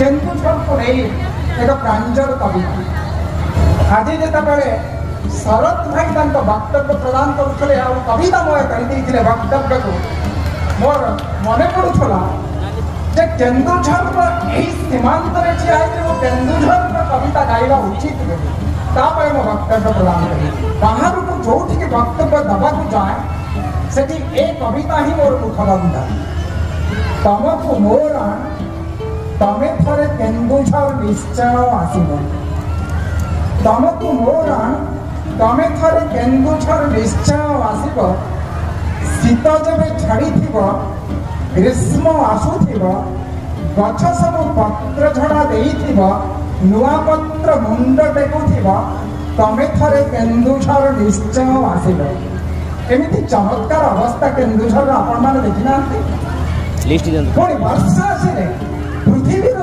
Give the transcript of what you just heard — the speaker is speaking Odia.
କେନ୍ଦୁଝରକୁ ନେଇ ଏକ ପ୍ରାଞ୍ଜଳ କବିତା। ଆଜି ଯେତେବେଳେ ଶରତ ଭାଇ ତାଙ୍କ ବକ୍ତବ୍ୟ ପ୍ରଦାନ କରୁଥିଲେ ଆଉ କବିତାମୟ କରିଦେଇଥିଲେ ବକ୍ତବ୍ୟକୁ, ମୋର ମନେ ପଡୁଥିଲା ଯେ କେନ୍ଦୁଝରର ଏହି ସୀମାନ୍ତରେ ଠିଆ ହେଇକି ମୁଁ କେନ୍ଦୁଝରର କବିତା ଗାଇବା ଉଚିତ ବୋଲି ତା ପାଇଁ ମୁଁ ବକ୍ତବ୍ୟ ପ୍ରଦାନ କଲି। ବାହାରକୁ ଯୋଉଠିକି ବକ୍ତବ୍ୟ ଦେବାକୁ ଯାଏ ସେଠି ଏ କବିତା ହିଁ ମୋର ମୁଖବନ୍ଧ। ତମକୁ ମୋର ତମେ ଥରେ କେନ୍ଦୁଝର ନିଶ୍ଚୟ ଆସିବ। ତମକୁ ମୋର ତମେ ଥରେ କେନ୍ଦୁଝର ନିଶ୍ଚୟ ଆସିବ। ଶୀତ ଯେବେ ଛାଡ଼ିଥିବ, ଗ୍ରୀଷ୍ମ ଆସୁଥିବ, ଗଛ ସବୁ ପତ୍ର ଝଡ଼ା ଦେଇଥିବ, ନୂଆ ପତ୍ର ମୁଣ୍ଡ ଟେକୁଥିବ, ତମେ ଥରେ କେନ୍ଦୁଝର ନିଶ୍ଚୟ ଆସିବ। ଏମିତି ଚମତ୍କାର ଅବସ୍ଥା କେନ୍ଦୁଝରର ଆପଣମାନେ ଦେଖିନାହାନ୍ତି। ପୁଣି ବର୍ଷା ଆସିଲେ